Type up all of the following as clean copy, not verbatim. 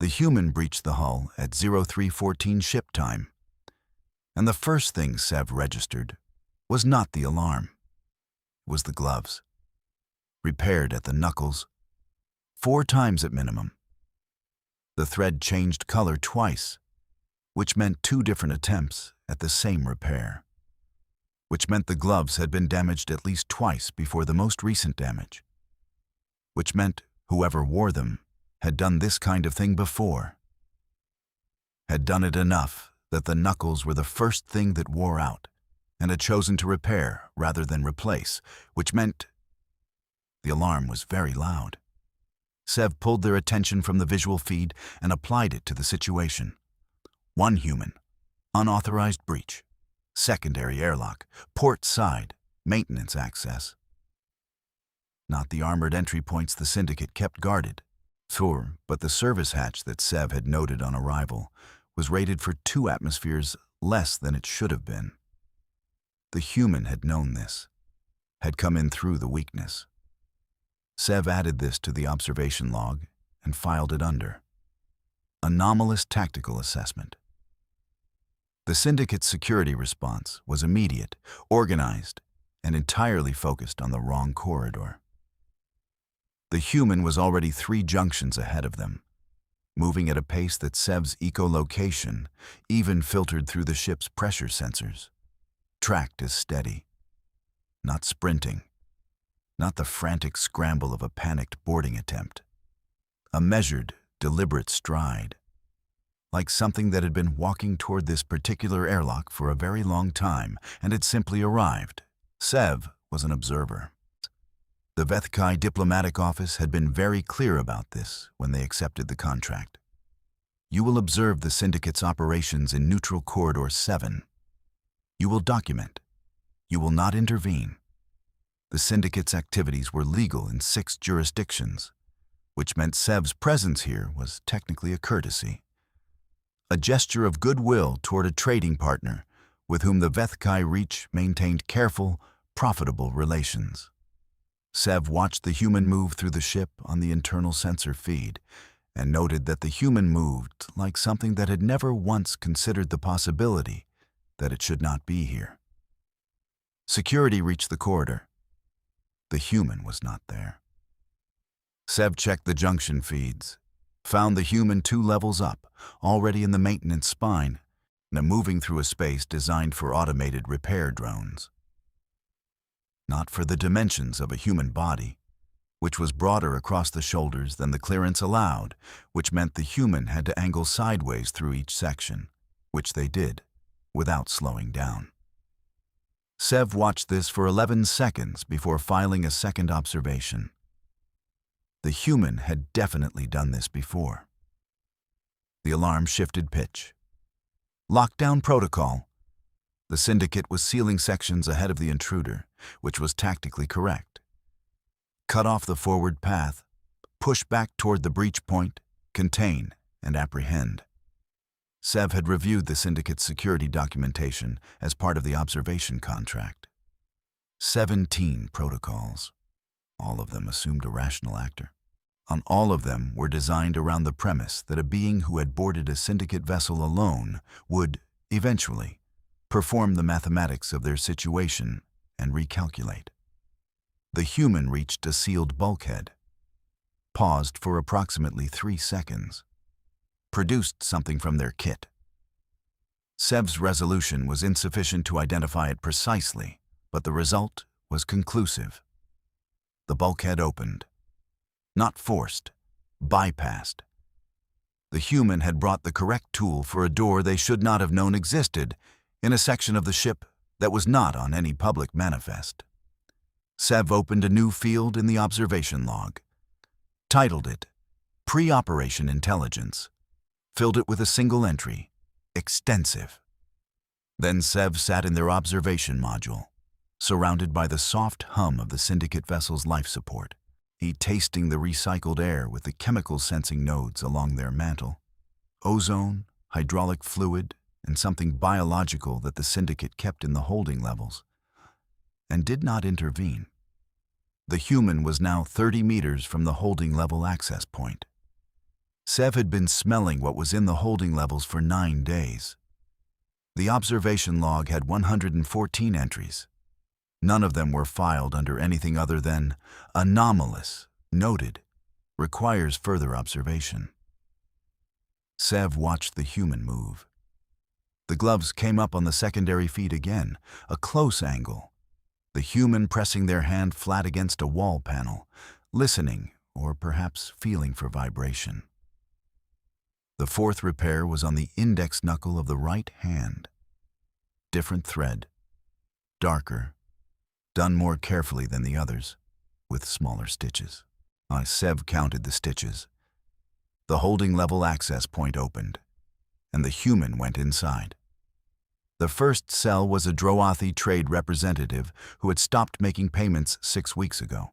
The human breached the hull at 0314 ship time, and the first thing Sev registered was not the alarm. It was the gloves, repaired at the knuckles 4 times at minimum. The thread changed color twice, which meant 2 different attempts at the same repair, which meant the gloves had been damaged at least twice before the most recent damage, which meant whoever wore them had done this kind of thing before, had done it enough that the knuckles were the first thing that wore out and had chosen to repair rather than replace, which meant the alarm was very loud. Sev pulled their attention from the visual feed and applied it to the situation. 1 human, unauthorized breach, secondary airlock, port side, maintenance access. Not the armored entry points the Syndicate kept guarded. Sure, but the service hatch that Sev had noted on arrival was rated for 2 atmospheres less than it should have been. The human had known this, had come in through the weakness. Sev added this to the observation log and filed it under anomalous tactical assessment. The Syndicate's security response was immediate, organized, and entirely focused on the wrong corridor. The human was already 3 junctions ahead of them, moving at a pace that Sev's echolocation even filtered through the ship's pressure sensors. Tracked as steady, not sprinting, not the frantic scramble of a panicked boarding attempt. A measured, deliberate stride, like something that had been walking toward this particular airlock for a very long time and had simply arrived. Sev was an observer. The Vethkai diplomatic office had been very clear about this when they accepted the contract. You will observe the Syndicate's operations in Neutral Corridor 7. You will document. You will not intervene. The Syndicate's activities were legal in 6 jurisdictions, which meant Sev's presence here was technically a courtesy, a gesture of goodwill toward a trading partner with whom the Vethkai Reach maintained careful, profitable relations. Sev watched the human move through the ship on the internal sensor feed and noted that the human moved like something that had never once considered the possibility that it should not be here. Security reached the corridor. The human was not there. Sev checked the junction feeds, found the human 2 levels up, already in the maintenance spine, and moving through a space designed for automated repair drones. Not for the dimensions of a human body, which was broader across the shoulders than the clearance allowed, which meant the human had to angle sideways through each section, which they did, without slowing down. Sev watched this for 11 seconds before filing a second observation. The human had definitely done this before. The alarm shifted pitch. Lockdown protocol. The Syndicate was sealing sections ahead of the intruder, which was tactically correct. Cut off the forward path, push back toward the breach point, contain, and apprehend. Sev had reviewed the Syndicate's security documentation as part of the observation contract. 17 protocols. All of them assumed a rational actor. On all of them were designed around the premise that a being who had boarded a Syndicate vessel alone would, eventually, perform the mathematics of their situation and recalculate. The human reached a sealed bulkhead, paused for approximately 3 seconds, produced something from their kit. Sev's resolution was insufficient to identify it precisely, but the result was conclusive. The bulkhead opened. Not forced, bypassed. The human had brought the correct tool for a door they should not have known existed in a section of the ship that was not on any public manifest. Sev opened a new field in the observation log, titled it Pre-Operation Intelligence, filled it with a single entry, Extensive. Then Sev sat in their observation module, surrounded by the soft hum of the Syndicate vessel's life support, he tasting the recycled air with the chemical sensing nodes along their mantle, ozone, hydraulic fluid, and something biological that the Syndicate kept in the holding levels, and did not intervene. The human was now 30 meters from the holding level access point. Sev had been smelling what was in the holding levels for 9 days. The observation log had 114 entries. None of them were filed under anything other than anomalous, noted, requires further observation. Sev watched the human move. The gloves came up on the secondary feed again, a close angle. The human pressing their hand flat against a wall panel, listening or perhaps feeling for vibration. The fourth repair was on the index knuckle of the right hand. Different thread, darker, done more carefully than the others, with smaller stitches. Sev counted the stitches. The holding level access point opened, and the human went inside. The first cell was a Droathi trade representative who had stopped making payments 6 weeks ago.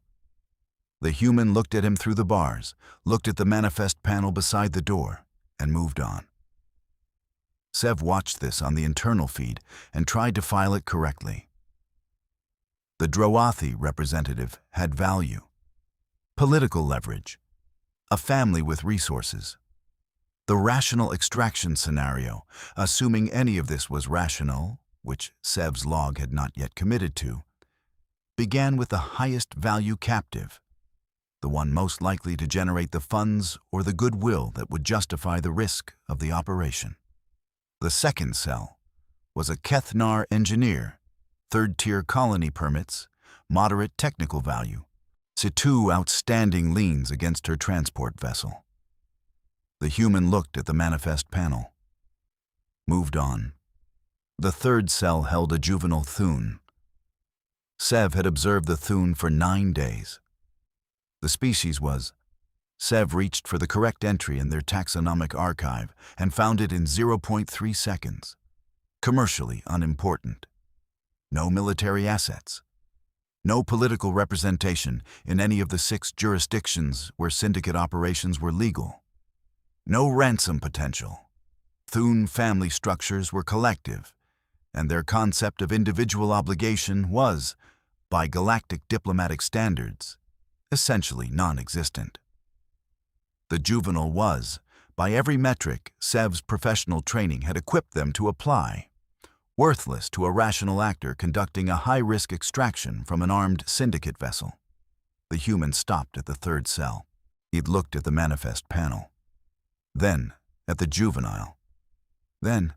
The human looked at him through the bars, looked at the manifest panel beside the door, and moved on. Sev watched this on the internal feed and tried to file it correctly. The Droathi representative had value, political leverage, a family with resources. The rational extraction scenario, assuming any of this was rational, which Sev's log had not yet committed to, began with the highest value captive, the one most likely to generate the funds or the goodwill that would justify the risk of the operation. The second cell was a Kethnar engineer, third-tier colony permits, moderate technical value, two outstanding liens against her transport vessel. The human looked at the manifest panel, moved on. The third cell held a juvenile Thun. Sev had observed the Thun for 9 days. The species was. Sev reached for the correct entry in their taxonomic archive and found it in 0.3 seconds. Commercially unimportant. No military assets. No political representation in any of the 6 jurisdictions where syndicate operations were legal. No ransom potential. Thun family structures were collective, and their concept of individual obligation was, by galactic diplomatic standards, essentially non-existent. The juvenile was, by every metric Sev's professional training had equipped them to apply, worthless to a rational actor conducting a high-risk extraction from an armed syndicate vessel. The human stopped at the third cell. He'd looked at the manifest panel. Then at the juvenile. Then.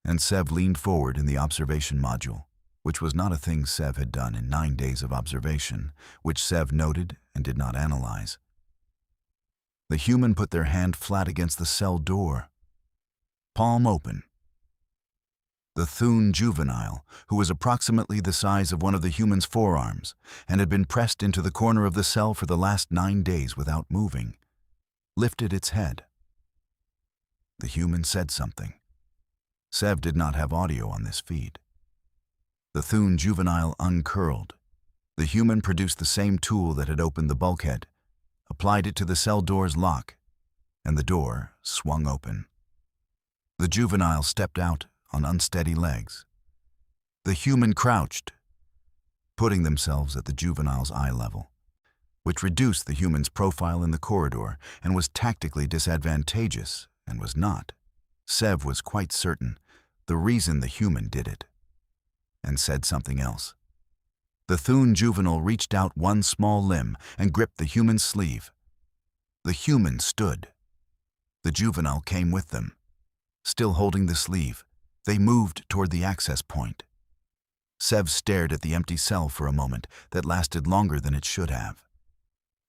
And Sev leaned forward in the observation module, which was not a thing Sev had done in 9 days of observation, which Sev noted and did not analyze. The human put their hand flat against the cell door, palm open. The Thun juvenile, who was approximately the size of one of the human's forearms and had been pressed into the corner of the cell for the last 9 days without moving, lifted its head. The human said something. Sev did not have audio on this feed. The Thun juvenile uncurled. The human produced the same tool that had opened the bulkhead, applied it to the cell door's lock, and the door swung open. The juvenile stepped out on unsteady legs. The human crouched, putting themselves at the juvenile's eye level, which reduced the human's profile in the corridor and was tactically disadvantageous and was not. Sev was quite certain the reason the human did it, and said something else. The Thun juvenile reached out one small limb and gripped the human's sleeve. The human stood. The juvenile came with them. Still holding the sleeve, they moved toward the access point. Sev stared at the empty cell for a moment that lasted longer than it should have.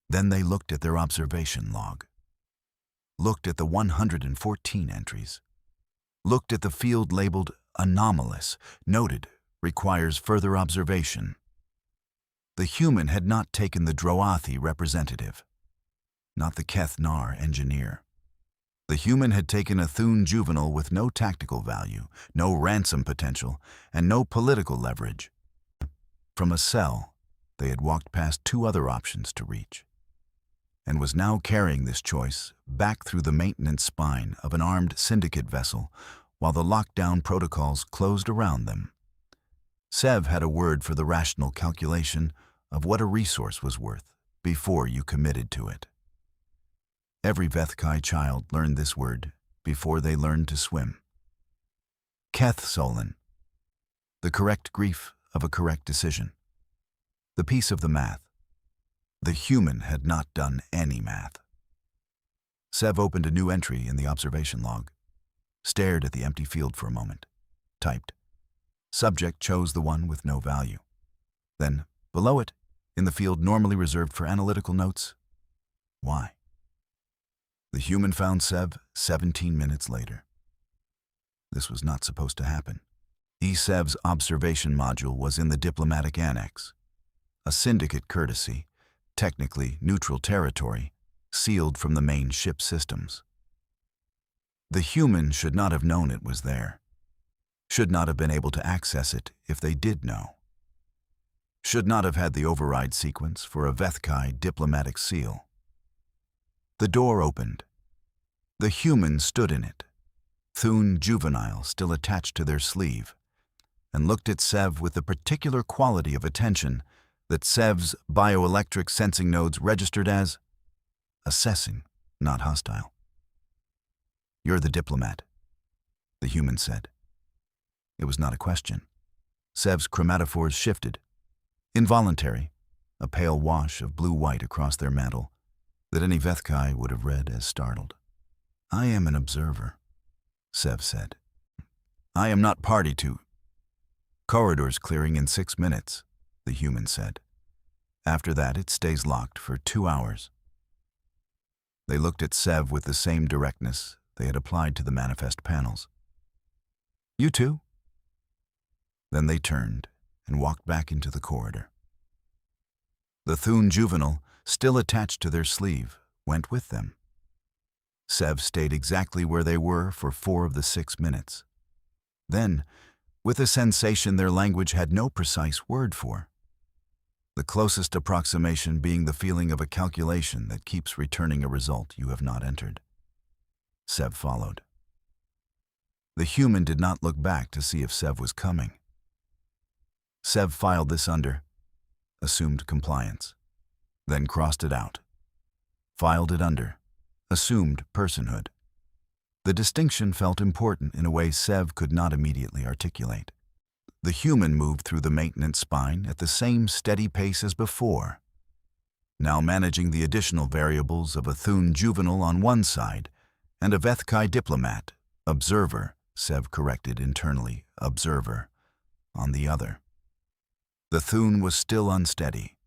Then they looked at their observation log. Looked at the 114 entries. Looked at the field labeled anomalous, noted, requires further observation. The human had not taken the Droathi representative, not the Kethnar engineer. The human had taken a Thun juvenile with no tactical value, no ransom potential, and no political leverage. From a cell, they had walked past 2 other options to reach, and was now carrying this choice back through the maintenance spine of an armed syndicate vessel while the lockdown protocols closed around them. Sev had a word for the rational calculation of what a resource was worth before you committed to it. Every Vethkai child learned this word before they learned to swim. Keth Solon. The correct grief of a correct decision. The piece of the math. The human had not done any math. Sev opened a new entry in the observation log, stared at the empty field for a moment, typed. Subject chose the one with no value. Then, below it, in the field normally reserved for analytical notes, why? The human found Sev 17 minutes later. This was not supposed to happen. Sev's observation module was in the diplomatic annex, a syndicate courtesy, technically neutral territory, sealed from the main ship systems. The human should not have known it was there, should not have been able to access it if they did know, should not have had the override sequence for a Vethkai diplomatic seal. The door opened. The human stood in it, Thun juvenile still attached to their sleeve, and looked at Sev with the particular quality of attention that Sev's bioelectric sensing nodes registered as assessing, not hostile. You're the diplomat, the human said. It was not a question. Sev's chromatophores shifted. Involuntary, a pale wash of blue-white across their mantle that any Vethkai would have read as startled. I am an observer, Sev said. I am not party to. Corridors clearing in 6 minutes, the human said. After that, it stays locked for 2 hours. They looked at Sev with the same directness they had applied to the manifest panels. You too? Then they turned and walked back into the corridor. The Thun juvenile, still attached to their sleeve, went with them. Sev stayed exactly where they were for 4 of the 6 minutes. Then, with a sensation their language had no precise word for, the closest approximation being the feeling of a calculation that keeps returning a result you have not entered. Sev followed. The human did not look back to see if Sev was coming. Sev filed this under, assumed compliance, then crossed it out, filed it under, assumed personhood. The distinction felt important in a way Sev could not immediately articulate. The human moved through the maintenance spine at the same steady pace as before, now managing the additional variables of a Thun juvenile on one side and a Vethkai diplomat, observer, Sev corrected internally, observer, on the other. The Thun was still unsteady.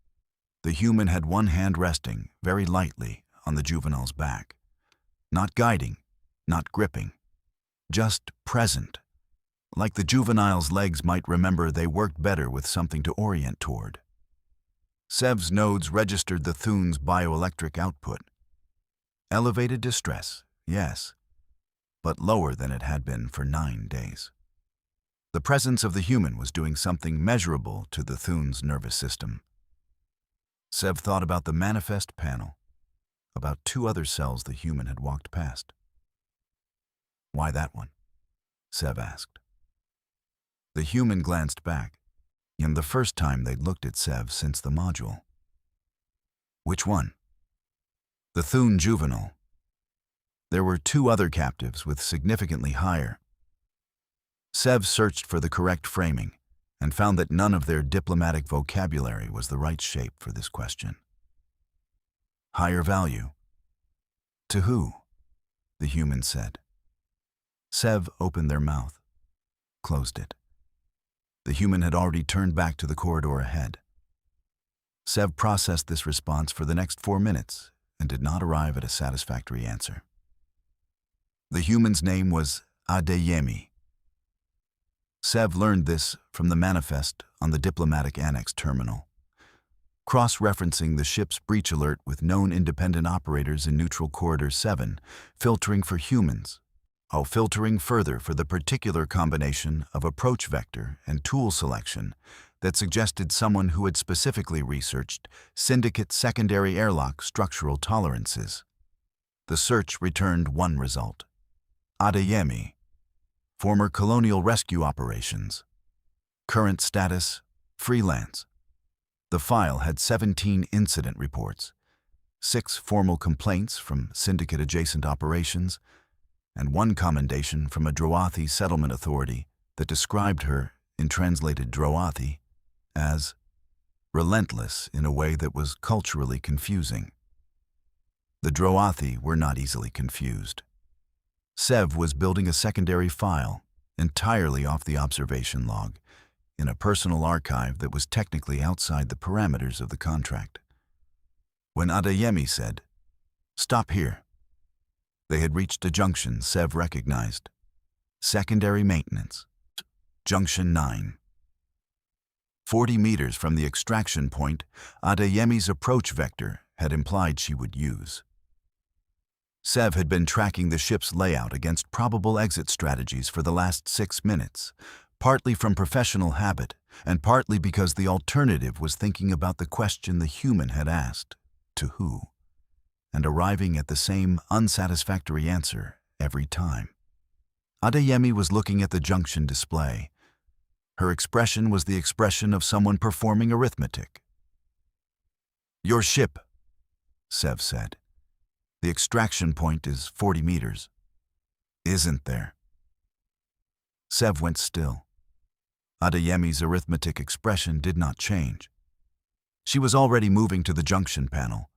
The human had one hand resting, very lightly, on the juvenile's back. Not guiding, not gripping, just present. Like the juvenile's legs might remember they worked better with something to orient toward. Sev's nodes registered the Thun's bioelectric output. Elevated distress, yes, but lower than it had been for 9 days. The presence of the human was doing something measurable to the Thun's nervous system. Sev thought about the manifest panel, about 2 other cells the human had walked past. Why that one? Sev asked. The human glanced back, and the first time they'd looked at Sev since the module. Which one? The Thun juvenile. There were 2 other captives with significantly higher. Sev searched for the correct framing and found that none of their diplomatic vocabulary was the right shape for this question. Higher value. To who? The human said. Sev opened their mouth, closed it. The human had already turned back to the corridor ahead. Sev processed this response for the next 4 minutes and did not arrive at a satisfactory answer. The human's name was Adeyemi. Sev learned this from the manifest on the diplomatic annex terminal, cross-referencing the ship's breach alert with known independent operators in Neutral Corridor 7, filtering for humans, while filtering further for the particular combination of approach vector and tool selection that suggested someone who had specifically researched syndicate secondary airlock structural tolerances. The search returned one result. Adeyemi, former colonial rescue operations. Current status, freelance. The file had 17 incident reports, 6 formal complaints from syndicate-adjacent operations, and 1 commendation from a Droathi settlement authority that described her, in translated Droathi, as relentless in a way that was culturally confusing. The Droathi were not easily confused. Sev was building a secondary file, entirely off the observation log, in a personal archive that was technically outside the parameters of the contract. When Adeyemi said, "Stop here," they had reached a junction Sev recognized. Secondary maintenance. Junction 9. 40 meters from the extraction point, Adeyemi's approach vector had implied she would use. Sev had been tracking the ship's layout against probable exit strategies for the last 6 minutes, partly from professional habit and partly because the alternative was thinking about the question the human had asked, to who, and arriving at the same unsatisfactory answer every time. Adeyemi was looking at the junction display. Her expression was the expression of someone performing arithmetic. "Your ship," Sev said. "The extraction point is 40 meters. Isn't there?" Sev went still. Adeyemi's arithmetic expression did not change. She was already moving to the junction panel,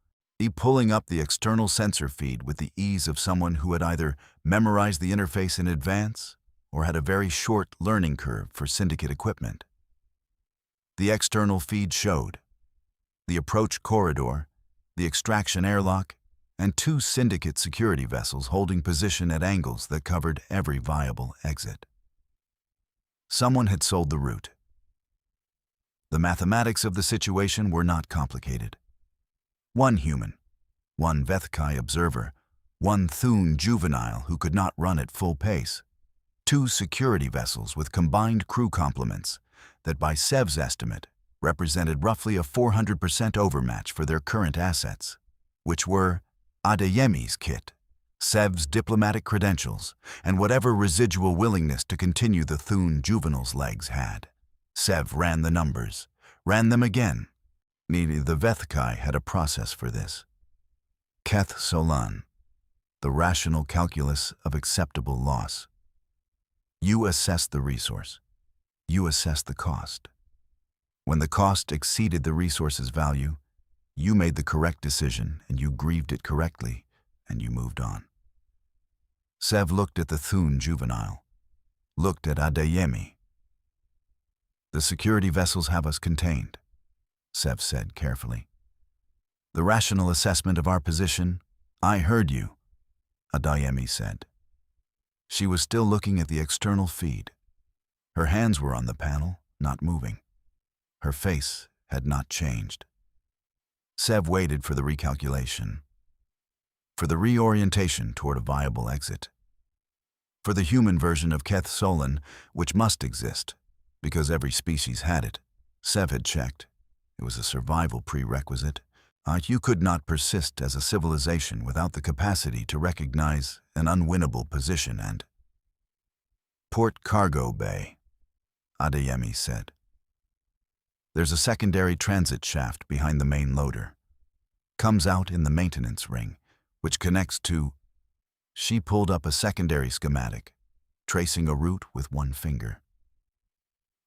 pulling up the external sensor feed with the ease of someone who had either memorized the interface in advance or had a very short learning curve for syndicate equipment. The external feed showed the approach corridor, the extraction airlock, and 2 syndicate security vessels holding position at angles that covered every viable exit. Someone had sold the route. The mathematics of the situation were not complicated. 1 human, 1 Vethkai observer, 1 Thun juvenile who could not run at full pace, 2 security vessels with combined crew complements that by Sev's estimate represented roughly a 400% overmatch for their current assets, which were Adeyemi's kit, Sev's diplomatic credentials, and whatever residual willingness to continue the Thun juvenile's legs had. Sev ran the numbers, ran them again. Neither the Vethkai had a process for this. Keth Solan, the rational calculus of acceptable loss. You assess the resource. You assess the cost. When the cost exceeded the resource's value, you made the correct decision and you grieved it correctly, and you moved on. Sev looked at the Thun juvenile, looked at Adeyemi. "The security vessels have us contained," Sev said carefully. "The rational assessment of our position, I heard you," Adeyemi said. She was still looking at the external feed. Her hands were on the panel, not moving. Her face had not changed. Sev waited for the recalculation, for the reorientation toward a viable exit, for the human version of Keth Solan, which must exist, because every species had it. Sev had checked. It was a survival prerequisite. You could not persist as a civilization without the capacity to recognize an unwinnable position and "Port Cargo Bay," Adeyemi said. "There's a secondary transit shaft behind the main loader. Comes out in the maintenance ring, which connects to..." She pulled up a secondary schematic, tracing a route with 1 finger.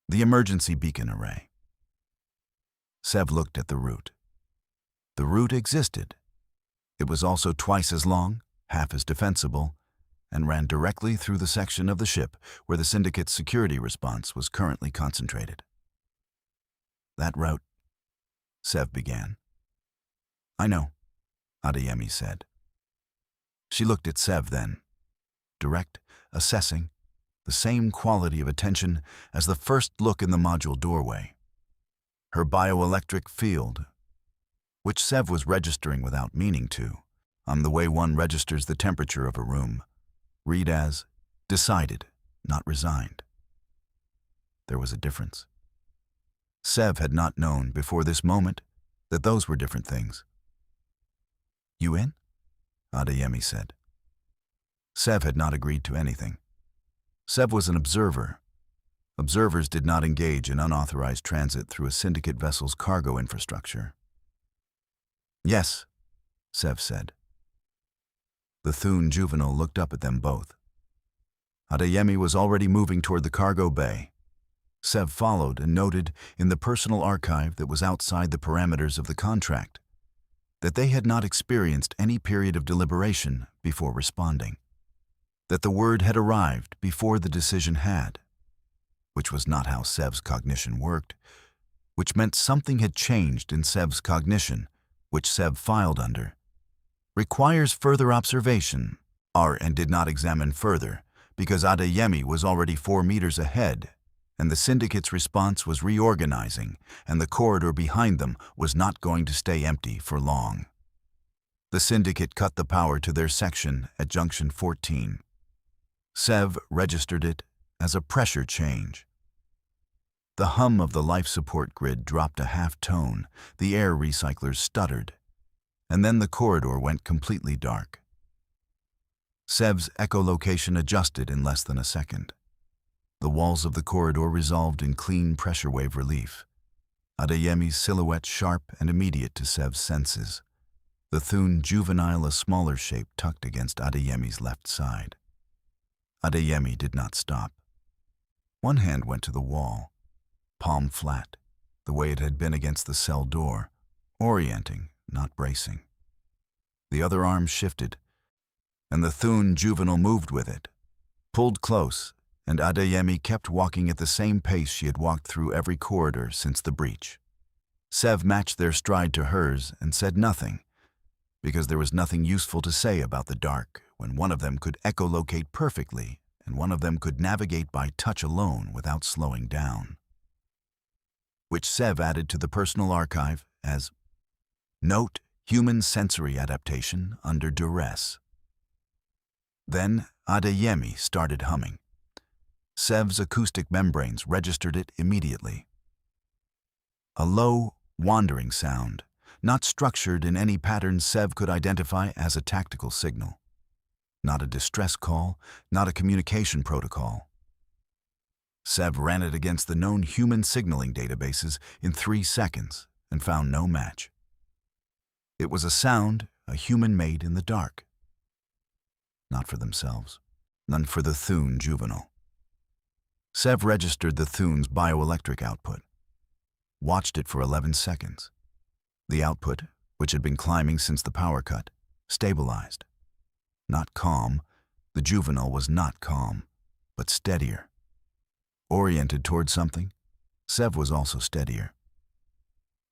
"The emergency beacon array." Sev looked at the route. The route existed. It was also twice as long, half as defensible, and ran directly through the section of the ship where the Syndicate's security response was currently concentrated. "That route," Sev began. "I know," Adeyemi said. She looked at Sev then, direct, assessing, the same quality of attention as the first look in the module doorway. Her bioelectric field, which Sev was registering without meaning to, the way one registers the temperature of a room, read as decided, not resigned. There was a difference. Sev had not known before this moment that those were different things. "You in?" Adeyemi said. Sev had not agreed to anything. Sev was an observer. Observers did not engage in unauthorized transit through a syndicate vessel's cargo infrastructure. "Yes," Sev said. The Thun juvenile looked up at them both. Adeyemi was already moving toward the cargo bay. Sev followed and noted in the personal archive that was outside the parameters of the contract that they had not experienced any period of deliberation before responding, that the word had arrived before the decision had, which was not how Sev's cognition worked, which meant something had changed in Sev's cognition, which Sev filed under. Requires further observation, and did not examine further, because Adeyemi was already 4 meters ahead, and the syndicate's response was reorganizing, and the corridor behind them was not going to stay empty for long. The syndicate cut the power to their section at junction 14. Sev registered it as a pressure change. The hum of the life support grid dropped a half tone, the air recyclers stuttered, and then the corridor went completely dark. Sev's echolocation adjusted in less than a second. The walls of the corridor resolved in clean pressure wave relief. Adeyemi's silhouette sharp and immediate to Sev's senses. The Thun juvenile a smaller shape tucked against Adeyemi's left side. Adeyemi did not stop. One hand went to the wall, palm flat, the way it had been against the cell door, orienting, not bracing. The other arm shifted, and the Thun juvenile moved with it, pulled close, and Adeyemi kept walking at the same pace she had walked through every corridor since the breach. Sev matched their stride to hers and said nothing, because there was nothing useful to say about the dark when one of them could echolocate perfectly and one of them could navigate by touch alone without slowing down. Which Sev added to the personal archive as Note Human Sensory Adaptation Under Duress. Then Adeyemi started humming. Sev's acoustic membranes registered it immediately. A low, wandering sound, not structured in any pattern Sev could identify as a tactical signal. Not a distress call, not a communication protocol. Sev ran it against the known human signaling databases in 3 seconds and found no match. It was a sound a human made in the dark. Not for themselves, none for the Thun juvenile. Sev registered the Thun's bioelectric output, watched it for 11 seconds. The output, which had been climbing since the power cut, stabilized. Not calm, the juvenile was not calm, but steadier. Oriented toward something, Sev was also steadier.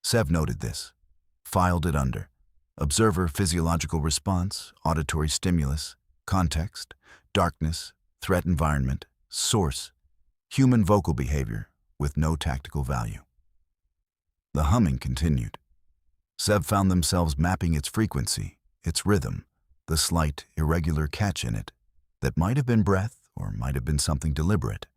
Sev noted this, filed it under. Observer physiological response, auditory stimulus, context, darkness, threat environment, source, human vocal behavior with no tactical value. The humming continued. Sev found themselves mapping its frequency, its rhythm, the slight, irregular catch in it that might have been breath or might have been something deliberate,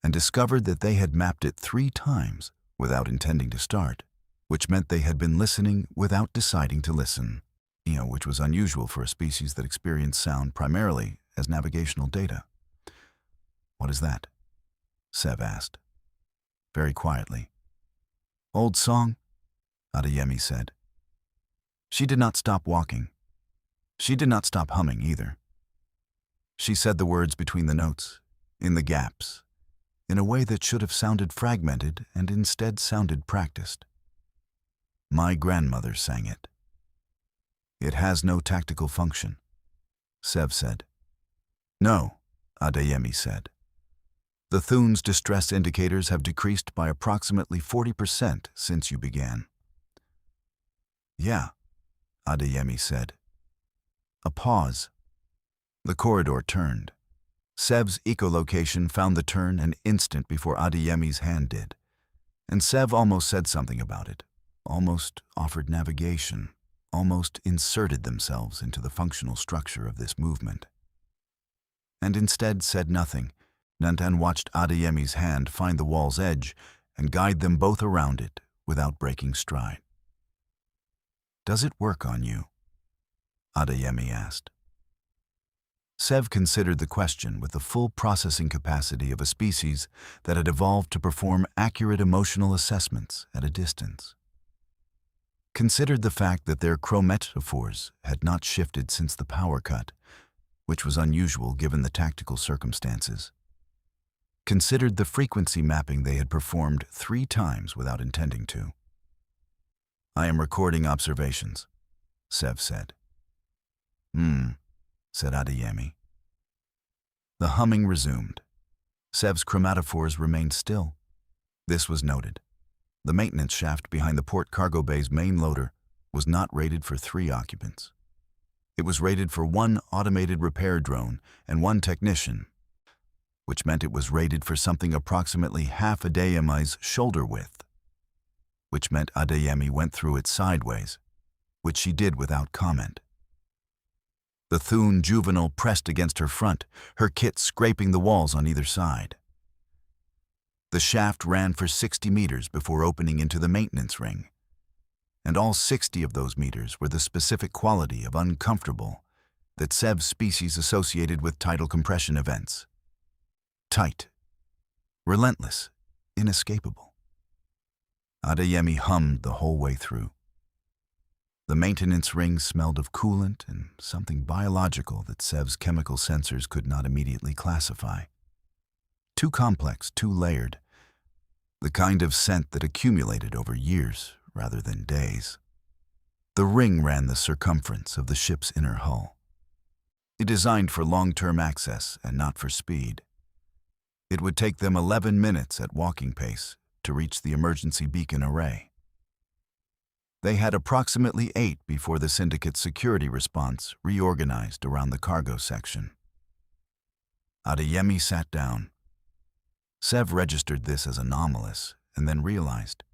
and discovered that they had mapped it 3 times without intending to start, which meant they had been listening without deciding to listen, which was unusual for a species that experienced sound primarily as navigational data. What is that? Sev asked, very quietly. Old song, Adeyemi said. She did not stop walking. She did not stop humming either. She said the words between the notes, in the gaps, in a way that should have sounded fragmented and instead sounded practiced. My grandmother sang it. It has no tactical function, Sev said. No, Adeyemi said. The Thun's distress indicators have decreased by approximately 40% since you began. Yeah, Adeyemi said. A pause. The corridor turned. Sev's echolocation found the turn an instant before Adeyemi's hand did, and Sev almost said something about it, almost offered navigation, almost inserted themselves into the functional structure of this movement. And instead said nothing. Nantan watched Adeyemi's hand find the wall's edge and guide them both around it without breaking stride. Does it work on you? Adeyemi asked. Sev considered the question with the full processing capacity of a species that had evolved to perform accurate emotional assessments at a distance. Considered the fact that their chromatophores had not shifted since the power cut, which was unusual given the tactical circumstances. Considered the frequency mapping they had performed 3 times without intending to. "I am recording observations," Sev said. Said Adeyemi. The humming resumed. Sev's chromatophores remained still. This was noted. The maintenance shaft behind the port cargo bay's main loader was not rated for 3 occupants. It was rated for 1 automated repair drone and 1 technician, which meant it was rated for something approximately half Adeyemi's shoulder width, which meant Adeyemi went through it sideways, which she did without comment. The Thun juvenile pressed against her front, her kit scraping the walls on either side. The shaft ran for 60 meters before opening into the maintenance ring, and all 60 of those meters were the specific quality of uncomfortable that Sev's species associated with tidal compression events. Tight, relentless, inescapable. Adeyemi hummed the whole way through. The maintenance ring smelled of coolant and something biological that Sev's chemical sensors could not immediately classify. Too complex, too layered. The kind of scent that accumulated over years rather than days. The ring ran the circumference of the ship's inner hull. It designed for long-term access and not for speed. It would take them 11 minutes at walking pace to reach the emergency beacon array. They had approximately 8 before the syndicate's security response reorganized around the cargo section. Adeyemi sat down. Sev registered this as anomalous and then realized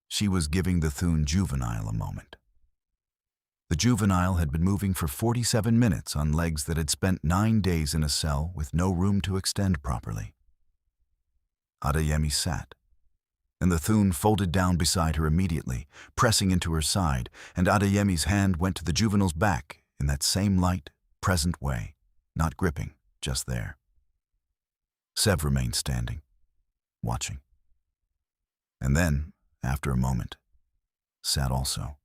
she was giving the Thun juvenile a moment. The juvenile had been moving for 47 minutes on legs that had spent 9 days in a cell with no room to extend properly. Adeyemi sat, and the Thun folded down beside her immediately, pressing into her side, and Adeyemi's hand went to the juvenile's back in that same light, present way, not gripping, just there. Sev remained standing, watching. And then, after a moment, sat also.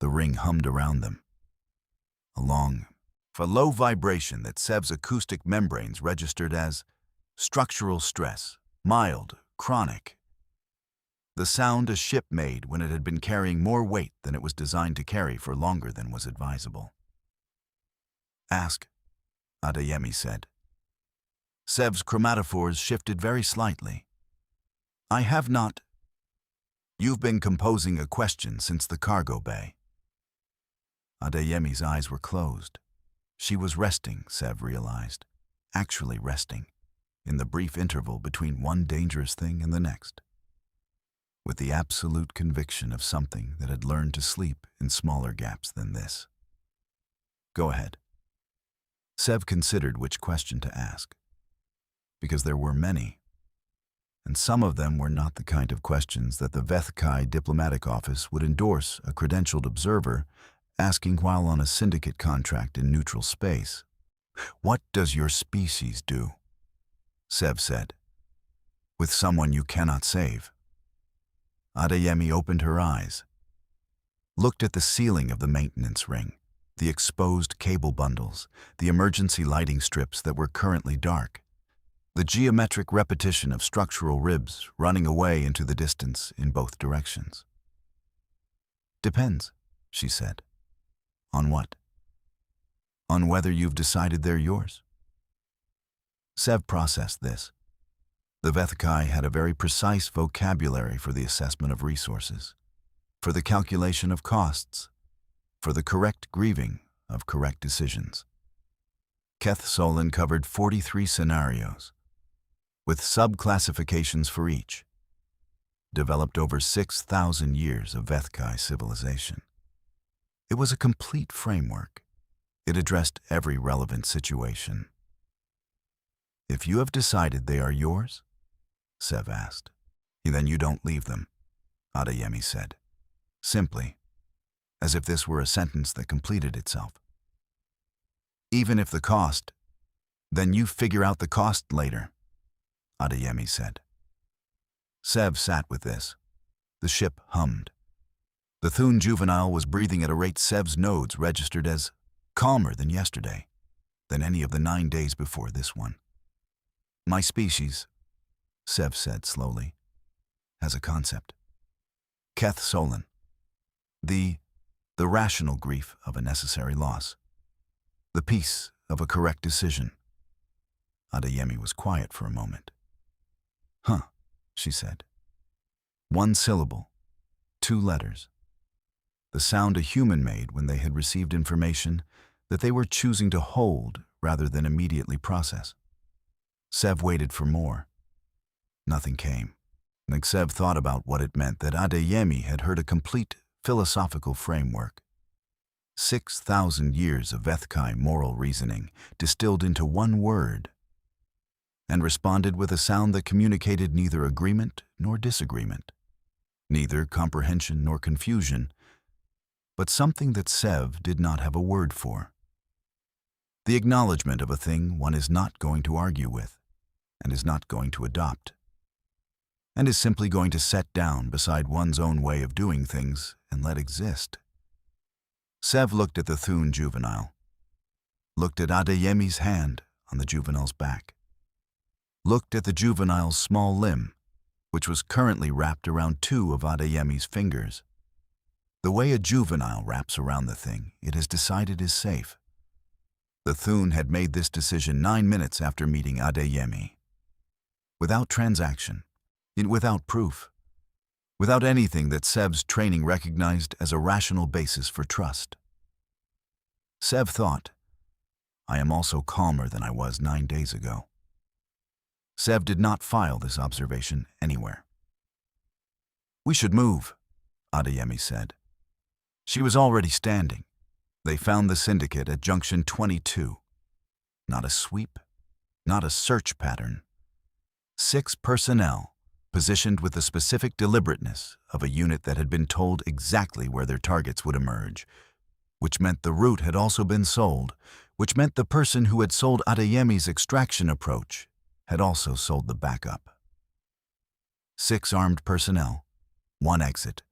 The ring hummed around them. A long, low vibration that Sev's acoustic membranes registered as structural stress, mild, chronic. The sound a ship made when it had been carrying more weight than it was designed to carry for longer than was advisable. "Ask," Adeyemi said. Sev's chromatophores shifted very slightly. "I have not." "You've been composing a question since the cargo bay." Adeyemi's eyes were closed. She was resting, Sev realized, actually resting, in the brief interval between one dangerous thing and the next, with the absolute conviction of something that had learned to sleep in smaller gaps than this. "Go ahead." Sev considered which question to ask, because there were many, and some of them were not the kind of questions that the Vethkai diplomatic office would endorse a credentialed observer asking while on a syndicate contract in neutral space. "What does your species do?" Sev said. "With someone you cannot save." Adeyemi opened her eyes, looked at the ceiling of the maintenance ring, the exposed cable bundles, the emergency lighting strips that were currently dark, the geometric repetition of structural ribs running away into the distance in both directions. "Depends," she said. "On what?" "On whether you've decided they're yours." Sev processed this. The Vethkai had a very precise vocabulary for the assessment of resources, for the calculation of costs, for the correct grieving of correct decisions. Keth Solon covered 43 scenarios, with sub-classifications for each, developed over 6,000 years of Vethkai civilization. It was a complete framework. It addressed every relevant situation. "If you have decided they are yours," Sev asked, "then you don't leave them," Adeyemi said, simply, as if this were a sentence that completed itself. "Even if the cost, then you figure out the cost later," Adeyemi said. Sev sat with this. The ship hummed. The Thune juvenile was breathing at a rate Sev's nodes registered as calmer than yesterday, than any of the 9 days before this one. My species, Sev said slowly, has a concept. Keth Solon. The rational grief of a necessary loss. The peace of a correct decision. Adeyemi was quiet for a moment. Huh, she said. 1 syllable, 2 letters. The sound a human made when they had received information that they were choosing to hold rather than immediately process. Sev waited for more. Nothing came. And Sev thought about what it meant that Adeyemi had heard a complete philosophical framework. 6,000 years of Vethkai moral reasoning distilled into 1 word, and responded with a sound that communicated neither agreement nor disagreement, neither comprehension nor confusion, but something that Sev did not have a word for. The acknowledgement of a thing one is not going to argue with, and is not going to adopt, and is simply going to set down beside one's own way of doing things and let exist. Sev looked at the Thune juvenile, looked at Adeyemi's hand on the juvenile's back, looked at the juvenile's small limb, which was currently wrapped around 2 of Adeyemi's fingers. The way a juvenile wraps around the thing it has decided is safe. The Thune had made this decision 9 minutes after meeting Adeyemi. Without transaction, without proof, without anything that Sev's training recognized as a rational basis for trust. Sev thought, I am also calmer than I was 9 days ago. Sev did not file this observation anywhere. We should move, Adeyemi said. She was already standing. They found the syndicate at junction 22. Not a sweep, not a search pattern. 6 personnel, positioned with the specific deliberateness of a unit that had been told exactly where their targets would emerge, which meant the route had also been sold, which meant the person who had sold Adeyemi's extraction approach had also sold the backup. 6 armed personnel, 1 exit.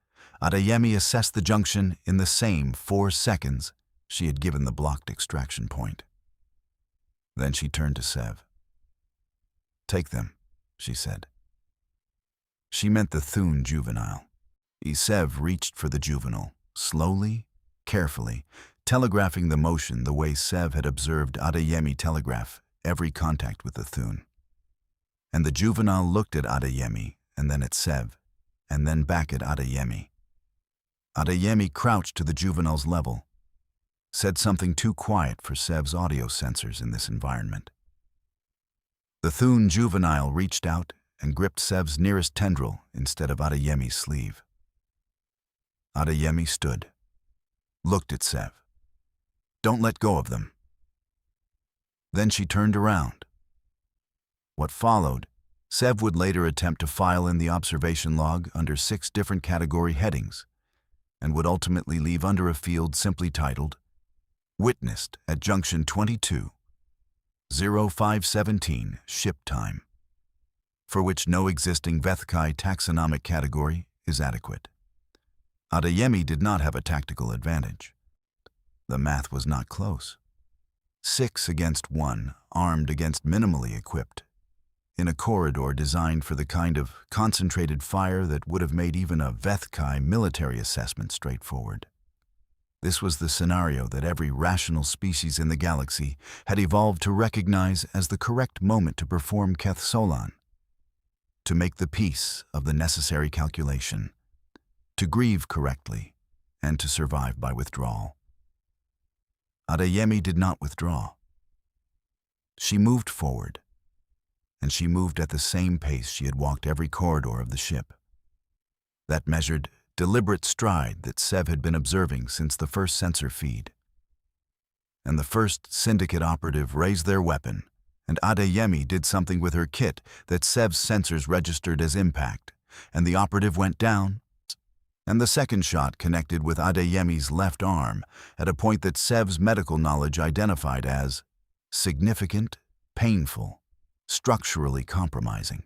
Adeyemi assessed the junction in the same 4 seconds she had given the blocked extraction point. Then she turned to Sev. Take them, she said. She meant the Thune juvenile. Sev reached for the juvenile, slowly, carefully, telegraphing the motion the way Sev had observed Adeyemi telegraph every contact with the Thune. And the juvenile looked at Adeyemi, and then at Sev, and then back at Adeyemi. Adeyemi crouched to the juvenile's level, said something too quiet for Sev's audio sensors in this environment. The Thune juvenile reached out and gripped Sev's nearest tendril instead of Adeyemi's sleeve. Adeyemi stood, looked at Sev. Don't let go of them. Then she turned around. What followed, Sev would later attempt to file in the observation log under 6 different category headings, and would ultimately leave under a field simply titled, Witnessed at Junction 22, 0517 Ship Time, for which no existing Vethkai taxonomic category is adequate. Adeyemi did not have a tactical advantage. The math was not close. 6 against 1, armed against minimally equipped, in a corridor designed for the kind of concentrated fire that would have made even a Vethkai military assessment straightforward. This was the scenario that every rational species in the galaxy had evolved to recognize as the correct moment to perform Keth Solon, to make the peace of the necessary calculation, to grieve correctly, and to survive by withdrawal. Adeyemi did not withdraw. She moved forward, and she moved at the same pace she had walked every corridor of the ship. That measured, deliberate stride that Sev had been observing since the first sensor feed. And the first syndicate operative raised their weapon, and Adeyemi did something with her kit that Sev's sensors registered as impact, and the operative went down, and the second shot connected with Adeyemi's left arm at a point that Sev's medical knowledge identified as significant, painful, structurally compromising.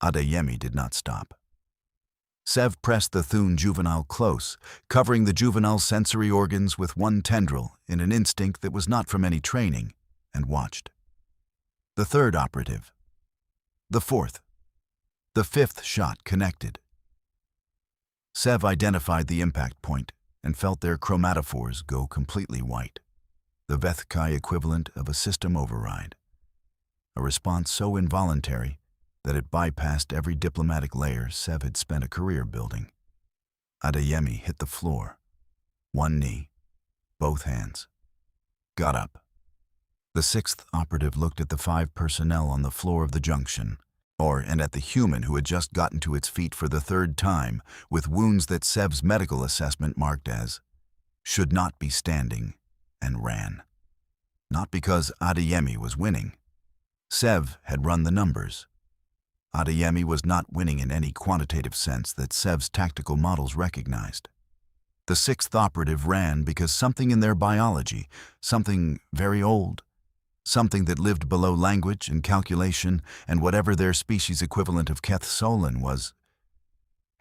Adeyemi did not stop. Sev pressed the Thune juvenile close, covering the juvenile's sensory organs with one tendril in an instinct that was not from any training, and watched. The third operative. The fourth. The fifth shot connected. Sev identified the impact point and felt their chromatophores go completely white, the Vethkai equivalent of a system override. A response so involuntary that it bypassed every diplomatic layer Sev had spent a career building. Adeyemi hit the floor. One knee, both hands. Got up. The sixth operative looked at the 5 personnel on the floor of the junction, and at the human who had just gotten to its feet for the 3rd time with wounds that Sev's medical assessment marked as should not be standing, and ran. Not because Adeyemi was winning. Sev had run the numbers. Adeyemi was not winning in any quantitative sense that Sev's tactical models recognized. The 6th operative ran because something in their biology, something very old, something that lived below language and calculation and whatever their species equivalent of Keth Solon was,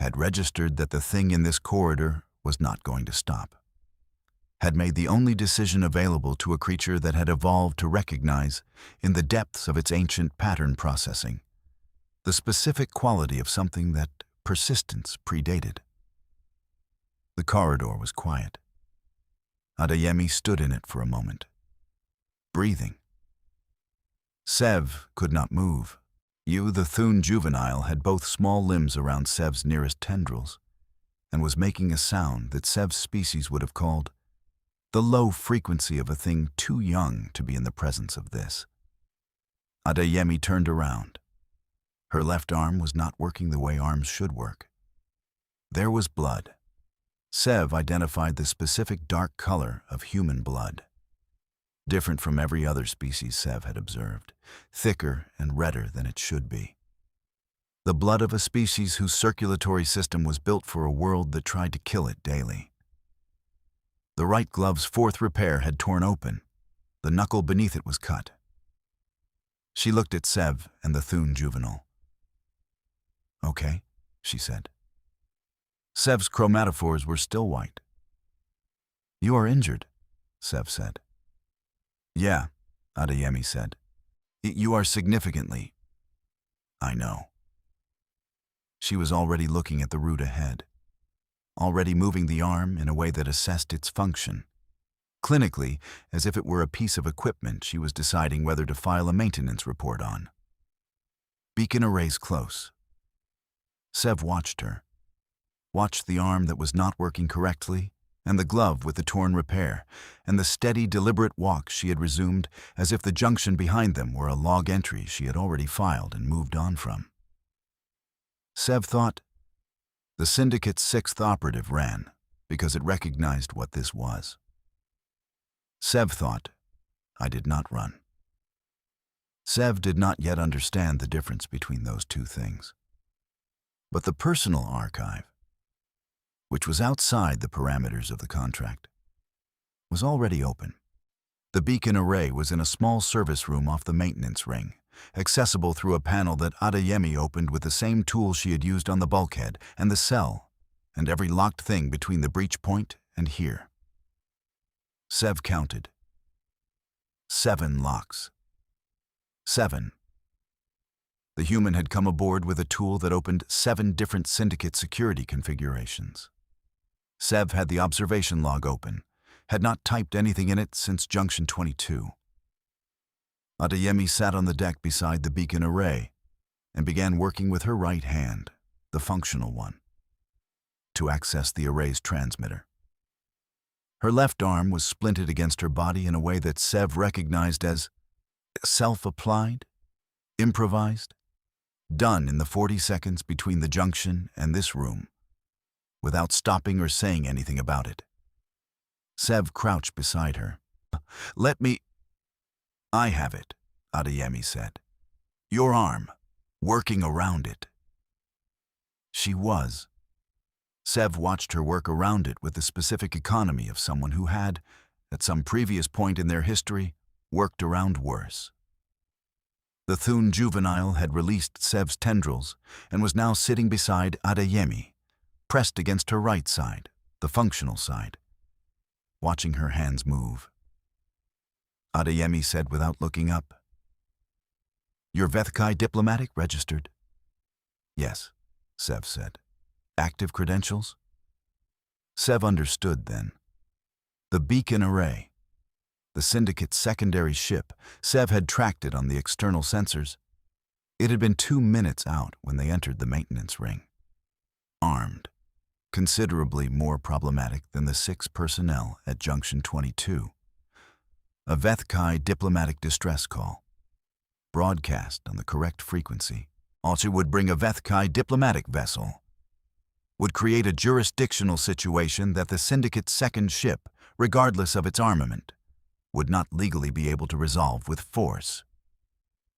had registered that the thing in this corridor was not going to stop. Had made the only decision available to a creature that had evolved to recognize, in the depths of its ancient pattern processing, the specific quality of something that persistence predated. The corridor was quiet. Adeyemi stood in it for a moment, breathing. Sev could not move. The Thune juvenile, had both small limbs around Sev's nearest tendrils, and was making a sound that Sev's species would have called the low frequency of a thing too young to be in the presence of this. Adeyemi turned around. Her left arm was not working the way arms should work. There was blood. Sev identified the specific dark color of human blood. Different from every other species Sev had observed, thicker and redder than it should be. The blood of a species whose circulatory system was built for a world that tried to kill it daily. The right glove's 4th repair had torn open. The knuckle beneath it was cut. She looked at Sev and the Thune juvenile. "Okay," she said. Sev's chromatophores were still white. "You are injured," Sev said. "Yeah," Adeyemi said. "You are significantly." "I know." She was already looking at the route ahead, already moving the arm in a way that assessed its function. Clinically, as if it were a piece of equipment she was deciding whether to file a maintenance report on. Beacon arrays close. Sev watched her. Watched the arm that was not working correctly, and the glove with the torn repair, and the steady, deliberate walk she had resumed as if the junction behind them were a log entry she had already filed and moved on from. Sev thought, the Syndicate's 6th operative ran because it recognized what this was. Sev thought, I did not run. Sev did not yet understand the difference between those two things. But the personal archive, which was outside the parameters of the contract, was already open. The beacon array was in a small service room off the maintenance ring, accessible through a panel that Adeyemi opened with the same tool she had used on the bulkhead and the cell, and every locked thing between the breach point and here. Sev counted. 7 locks. 7. The human had come aboard with a tool that opened 7 different Syndicate security configurations. Sev had the observation log open, had not typed anything in it since Junction 22. Adeyemi sat on the deck beside the beacon array and began working with her right hand, the functional one, to access the array's transmitter. Her left arm was splinted against her body in a way that Sev recognized as self-applied, improvised, done in the 40 seconds between the junction and this room, without stopping or saying anything about it. Sev crouched beside her. "Let me—" "I have it," Adeyemi said. "Your arm, working around it." She was. Sev watched her work around it with the specific economy of someone who had, at some previous point in their history, worked around worse. The Thune juvenile had released Sev's tendrils and was now sitting beside Adeyemi, pressed against her right side, the functional side, watching her hands move. Adeyemi said without looking up, "Your Vethkai diplomatic registered?" "Yes," Sev said. "Active credentials?" Sev understood then. The beacon array, the Syndicate's secondary ship, Sev had tracked it on the external sensors. It had been 2 minutes out when they entered the maintenance ring. Armed, considerably more problematic than the 6 personnel at Junction 22. A Vethkai diplomatic distress call, broadcast on the correct frequency, also would bring a Vethkai diplomatic vessel, would create a jurisdictional situation that the Syndicate's second ship, regardless of its armament, would not legally be able to resolve with force.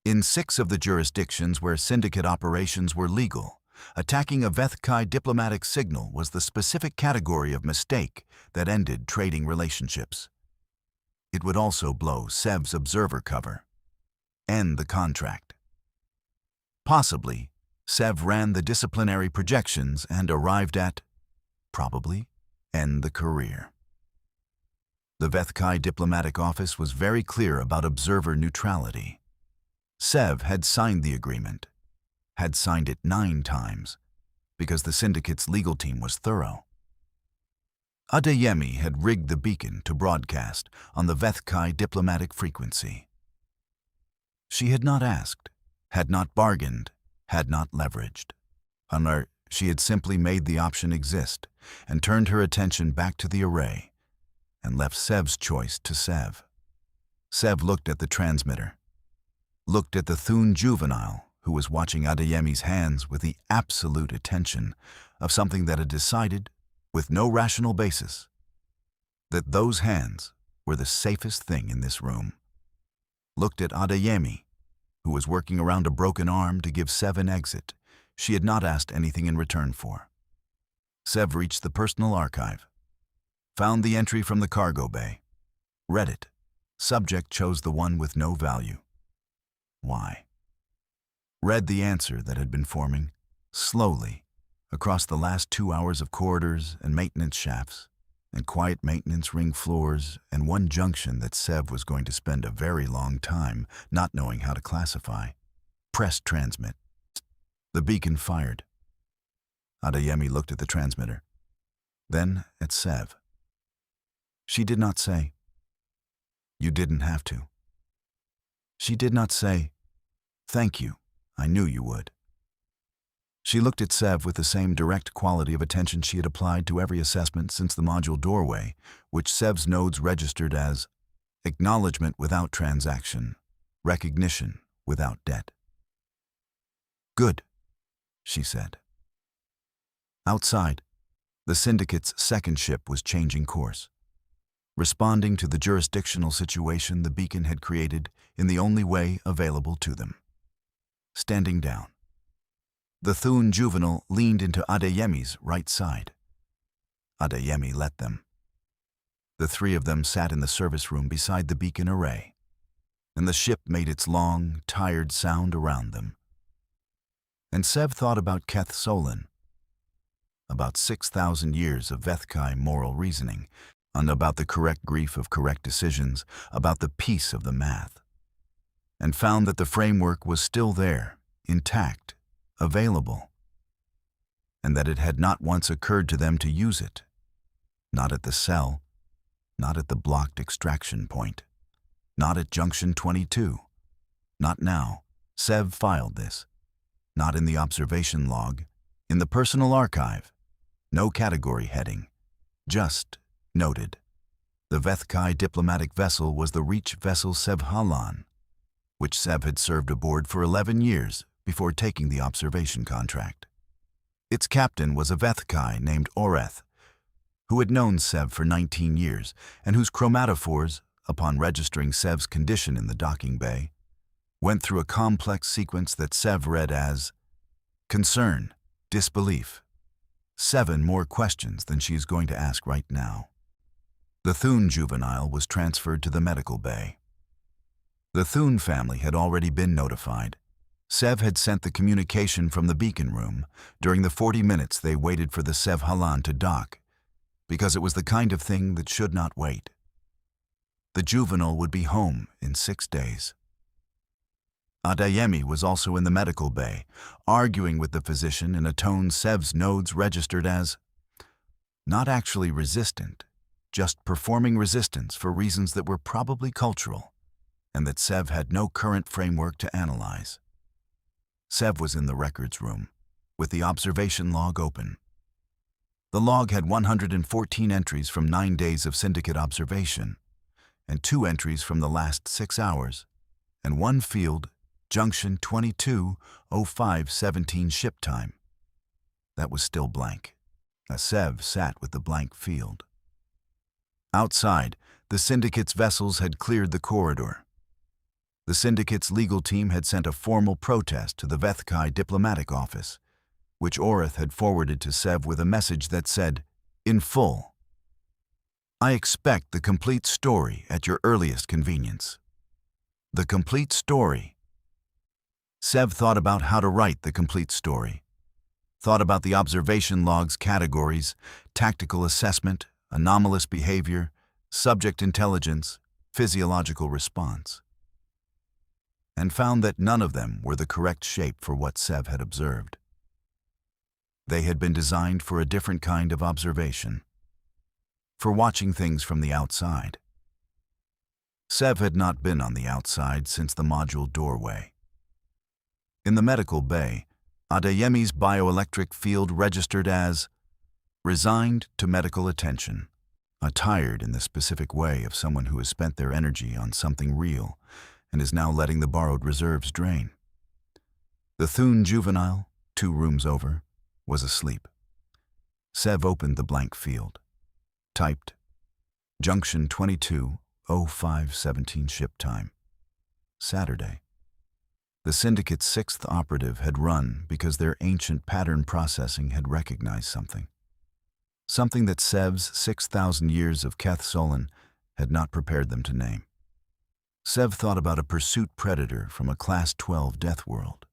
In 6 of the jurisdictions where Syndicate operations were legal, attacking a Vethkai diplomatic signal was the specific category of mistake that ended trading relationships. It would also blow Sev's observer cover, end the contract. Possibly, Sev ran the disciplinary projections and arrived at, probably, end the career. The Vethkai diplomatic office was very clear about observer neutrality. Sev had signed the agreement, had signed it 9 times, because the Syndicate's legal team was thorough. Adeyemi had rigged the beacon to broadcast on the Vethkai diplomatic frequency. She had not asked, had not bargained, had not leveraged. She had simply made the option exist and turned her attention back to the array and left Sev's choice to Sev. Sev looked at the transmitter, looked at the Thun juvenile who was watching Adeyemi's hands with the absolute attention of something that had decided, with no rational basis, that those hands were the safest thing in this room. Looked at Adeyemi, who was working around a broken arm to give Sev an exit she had not asked anything in return for. Sev reached the personal archive, found the entry from the cargo bay, read it. Subject chose the one with no value. Why? Read the answer that had been forming, slowly, across the last 2 hours of corridors and maintenance shafts, and quiet maintenance ring floors, and one junction that Sev was going to spend a very long time not knowing how to classify. Press transmit. The beacon fired. Adeyemi looked at the transmitter, then at Sev. She did not say, "You didn't have to." She did not say, "Thank you, I knew you would." She looked at Sev with the same direct quality of attention she had applied to every assessment since the module doorway, which Sev's nodes registered as acknowledgement without transaction, recognition without debt. "Good," she said. Outside, the Syndicate's second ship was changing course, responding to the jurisdictional situation the beacon had created in the only way available to them. Standing down, the Thun juvenile leaned into Adeyemi's right side. Adeyemi let them. The 3 of them sat in the service room beside the beacon array, and the ship made its long, tired sound around them. And Sev thought about Keth Solon, about 6,000 years of Vethkai moral reasoning, and about the correct grief of correct decisions, about the peace of the math, and found that the framework was still there, intact, available, and that it had not once occurred to them to use it, not at the cell, not at the blocked extraction point, not at Junction 22, not now. Sev filed this, not in the observation log, in the personal archive, no category heading, just noted. The Vethkai diplomatic vessel was the Reach vessel Sev Halan, which Sev had served aboard for 11 years before taking the observation contract. Its captain was a Vethkai named Oreth, who had known Sev for 19 years and whose chromatophores, upon registering Sev's condition in the docking bay, went through a complex sequence that Sev read as concern, disbelief, 7 more questions than she is going to ask right now. The Thun juvenile was transferred to the medical bay. The Thun family had already been notified, Sev had sent the communication from the beacon room during the 40 minutes they waited for the Sev Halan to dock, because it was the kind of thing that should not wait. The juvenile would be home in 6 days. Adeyemi was also in the medical bay, arguing with the physician in a tone Sev's nodes registered as not actually resistant, just performing resistance for reasons that were probably cultural, and that Sev had no current framework to analyze. Sev was in the records room, with the observation log open. The log had 114 entries from 9 days of syndicate observation, and 2 entries from the last 6 hours, and 1 field, junction 22:05:17 ship time. That was still blank. Sev sat with the blank field. Outside, the syndicate's vessels had cleared the corridor. The syndicate's legal team had sent a formal protest to the Vethkai diplomatic office, which Orith had forwarded to Sev with a message that said, in full, "I expect the complete story at your earliest convenience." The complete story. Sev thought about how to write the complete story. Thought about the observation log's categories: tactical assessment, anomalous behavior, subject intelligence, physiological response, and found that none of them were the correct shape for what Sev had observed. They had been designed for a different kind of observation, for watching things from the outside. Sev had not been on the outside since the module doorway. In the medical bay, Adeyemi's bioelectric field registered as resigned to medical attention, attired in the specific way of someone who has spent their energy on something real and is now letting the borrowed reserves drain. The Thun juvenile, 2 rooms over, was asleep. Sev opened the blank field, typed, junction 22:05:17 ship time, Saturday. The syndicate's 6th operative had run because their ancient pattern processing had recognized something. Something that Sev's 6,000 years of Keth Solon had not prepared them to name. Sev thought about a pursuit predator from a Class 12 death world,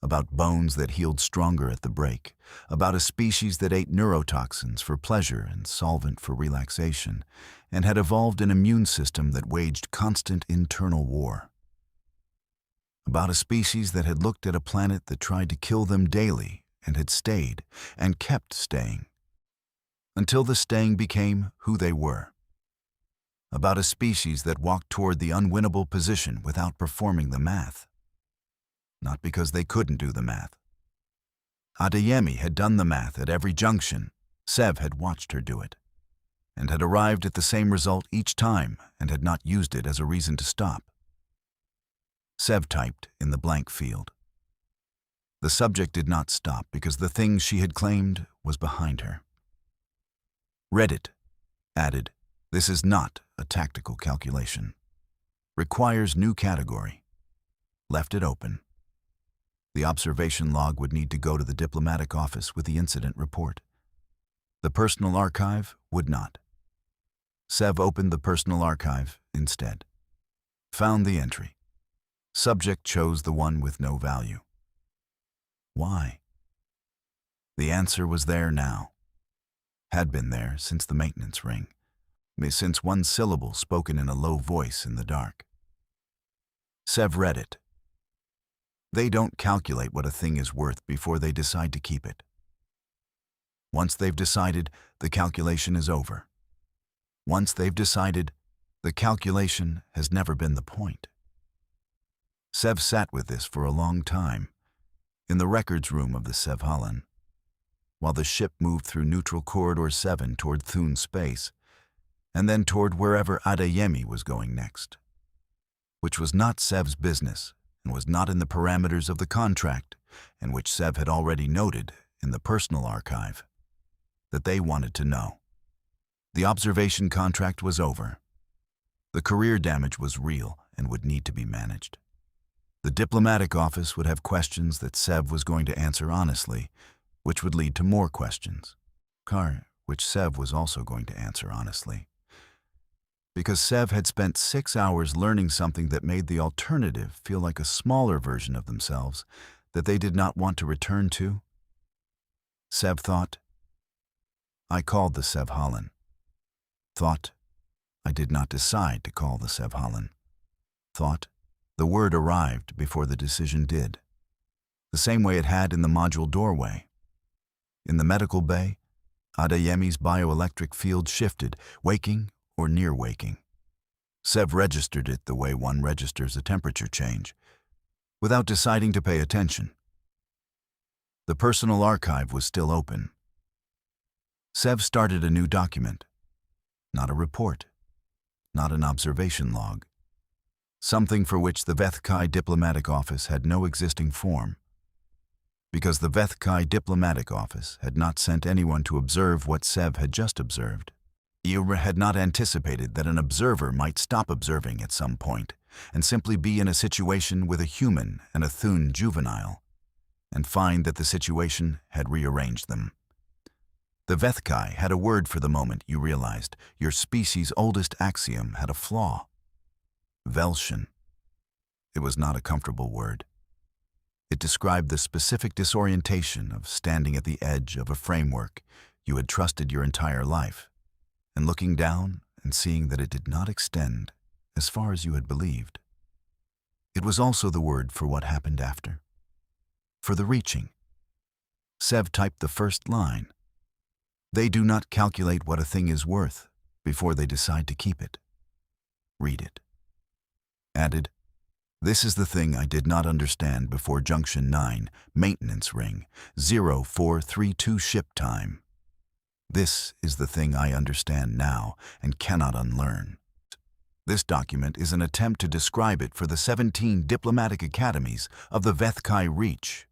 about bones that healed stronger at the break, about a species that ate neurotoxins for pleasure and solvent for relaxation, and had evolved an immune system that waged constant internal war. About a species that had looked at a planet that tried to kill them daily and had stayed and kept staying, until the staying became who they were. About a species that walked toward the unwinnable position without performing the math. Not because they couldn't do the math. Adeyemi had done the math at every junction. Sev had watched her do it, and had arrived at the same result each time and had not used it as a reason to stop. Sev typed in the blank field. The subject did not stop because the thing she had claimed was behind her. Read it, added, "This is not a tactical calculation. Requires new category." Left it open. The observation log would need to go to the diplomatic office with the incident report. The personal archive would not. Sev opened the personal archive instead. Found the entry. Subject chose the one with no value. Why? The answer was there now. Had been there since the maintenance ring, since one syllable spoken in a low voice in the dark. Sev read it. They don't calculate what a thing is worth before they decide to keep it. Once they've decided, the calculation is over. Once they've decided, the calculation has never been the point. Sev sat with this for a long time, in the records room of the Sev Halan, while the ship moved through Neutral Corridor 7 toward Thun space, and then toward wherever Adeyemi was going next, which was not Sev's business and was not in the parameters of the contract, and which Sev had already noted in the personal archive, that they wanted to know. The observation contract was over. The career damage was real and would need to be managed. The diplomatic office would have questions that Sev was going to answer honestly, which would lead to more questions, which Sev was also going to answer honestly. because Sev had spent 6 hours learning something that made the alternative feel like a smaller version of themselves that they did not want to return to. Sev thought. I called the Sev Holland. Thought. I did not decide to call the Sev Holland. Thought. The word arrived before the decision did. The same way it had in the module doorway. In the medical bay, Adeyemi's bioelectric field shifted, waking or near waking. Sev registered it the way one registers a temperature change, without deciding to pay attention. The personal archive was still open. Sev started a new document. Not a report. Not an observation log. Something for which the Vethkai diplomatic office had no existing form. Because the Vethkai diplomatic office had not sent anyone to observe what Sev had just observed. Ira had not anticipated that an observer might stop observing at some point and simply be in a situation with a human and a Thun juvenile, and find that the situation had rearranged them. The Vethkai had a word for the moment you realized your species' oldest axiom had a flaw. Velshin. It was not a comfortable word. It described the specific disorientation of standing at the edge of a framework you had trusted your entire life, and looking down and seeing that it did not extend as far as you had believed. It was also the word for what happened after. For the reaching. Sev typed the first line. They do not calculate what a thing is worth before they decide to keep it. Read it. Added, this is the thing I did not understand before Junction 9, maintenance ring, 0432 ship time. This is the thing I understand now and cannot unlearn. This document is an attempt to describe it for the 17 diplomatic academies of the Vethkai Reach,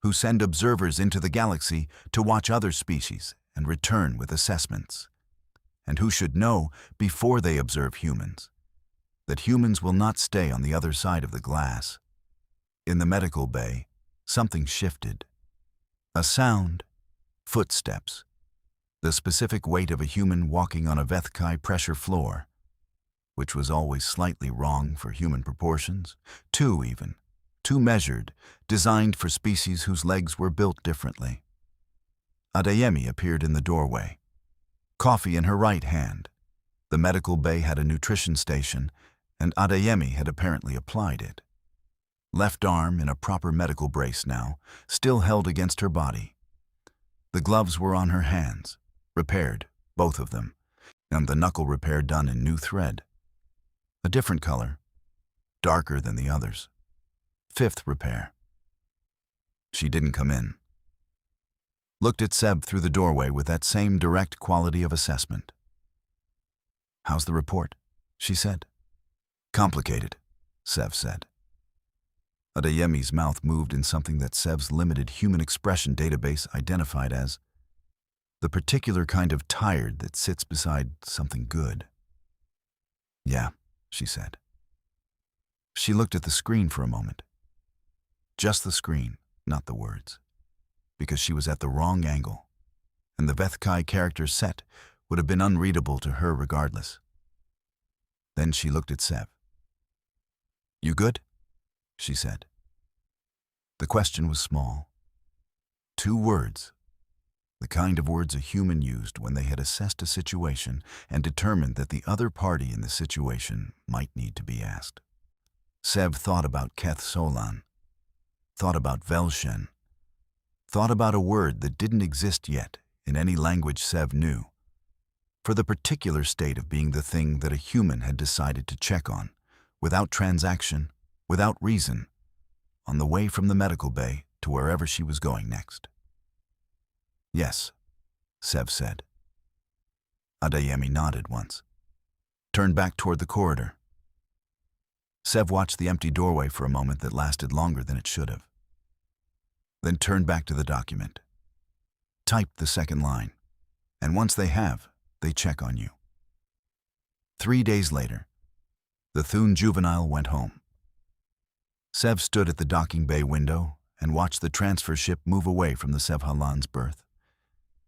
who send observers into the galaxy to watch other species and return with assessments, and who should know before they observe humans that humans will not stay on the other side of the glass. In the medical bay, something shifted. A sound, footsteps, the specific weight of a human walking on a Vethkai pressure floor, which was always slightly wrong for human proportions, too measured, designed for species whose legs were built differently. Adeyemi appeared in the doorway, coffee in her right hand. The medical bay had a nutrition station, and Adeyemi had apparently applied it. Left arm in a proper medical brace now, still held against her body. The gloves were on her hands, repaired, both of them, and the knuckle repair done in new thread. A different color, darker than the others. 5th repair. She didn't come in. Looked at Seb through the doorway with that same direct quality of assessment. How's the report? She said. Complicated, Sev said. Adeyemi's mouth moved in something that Sev's limited human expression database identified as the particular kind of tired that sits beside something good. Yeah, she said. She looked at the screen for a moment. Just the screen, not the words, because she was at the wrong angle, and the Vethkai character set would have been unreadable to her regardless. Then she looked at Sev. You good? She said. The question was small. 2 words, the kind of words a human used when they had assessed a situation and determined that the other party in the situation might need to be asked. Sev thought about Keth Solan, thought about Velshen, thought about a word that didn't exist yet in any language Sev knew, for the particular state of being the thing that a human had decided to check on, without transaction, without reason, on the way from the medical bay to wherever she was going next. Yes, Sev said. Adeyemi nodded once, turned back toward the corridor. Sev watched the empty doorway for a moment that lasted longer than it should have, then turned back to the document. Typed the second line, and once they have, they check on you. 3 days later, the Thun juvenile went home. Sev stood at the docking bay window and watched the transfer ship move away from the Sev Halan's berth,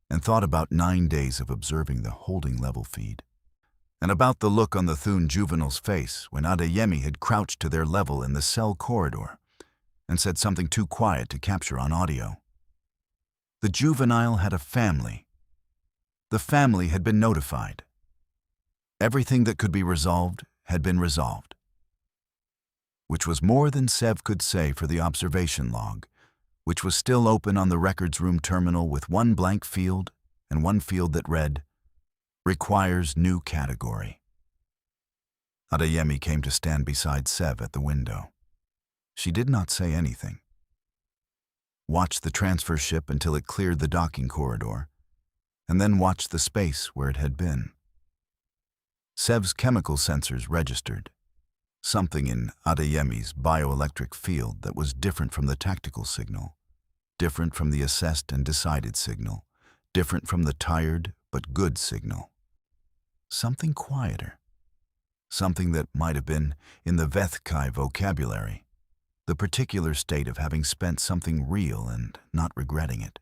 and thought about 9 days of observing the holding level feed. and about the look on the Thun juvenile's face when Adeyemi had crouched to their level in the cell corridor and said something too quiet to capture on audio. The juvenile had a family. The family had been notified. Everything that could be resolved had been resolved, which was more than Sev could say for the observation log, which was still open on the records room terminal with one blank field and one field that read, "Requires new category." Adeyemi came to stand beside Sev at the window. She did not say anything. Watched the transfer ship until it cleared the docking corridor, and then watched the space where it had been. Sev's chemical sensors registered something in Adeyemi's bioelectric field that was different from the tactical signal, different from the assessed and decided signal, different from the tired but good signal. Something quieter. Something that might have been, in the Vethkai vocabulary, the particular state of having spent something real and not regretting it.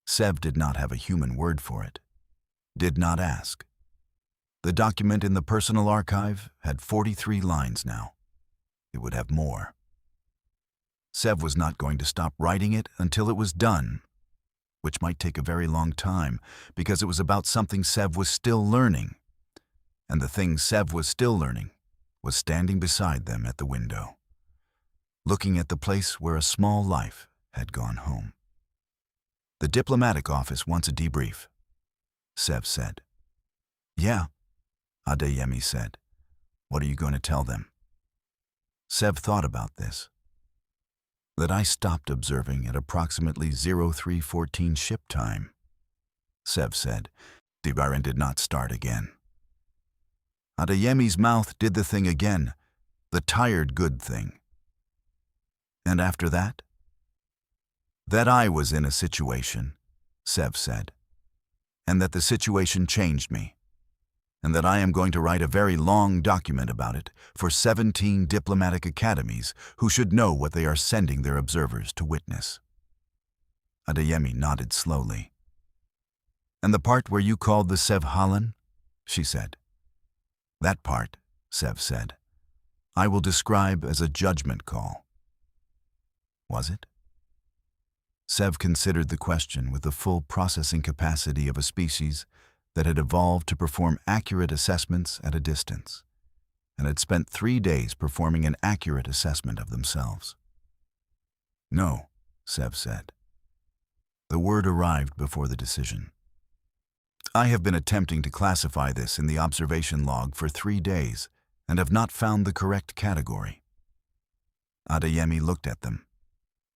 Sev did not have a human word for it. Did not ask. The document in the personal archive had 43 lines now. It would have more. Sev was not going to stop writing it until it was done, which might take a very long time because it was about something Sev was still learning. And the thing Sev was still learning was standing beside them at the window, looking at the place where a small life had gone home. "The diplomatic office wants a debrief," Sev said. "Yeah," Adeyemi said. "What are you going to tell them?" Sev thought about this. "That I stopped observing at approximately 0314 ship time," Sev said. Debaran did not start again. Adeyemi's mouth did the thing again, the tired good thing. "And after that?" "That I was in a situation," Sev said, "and that the situation changed me, and that I am going to write a very long document about it for 17 diplomatic academies who should know what they are sending their observers to witness." Adeyemi nodded slowly. "And the part where you called the Sev Hallan?" she said. "That part," Sev said, "I will describe as a judgment call." Was it? Sev considered the question with the full processing capacity of a species that had evolved to perform accurate assessments at a distance, and had spent 3 days performing an accurate assessment of themselves. "No," Sev said. The word arrived before the decision. "I have been attempting to classify this in the observation log for 3 days and have not found the correct category." Adeyemi looked at them.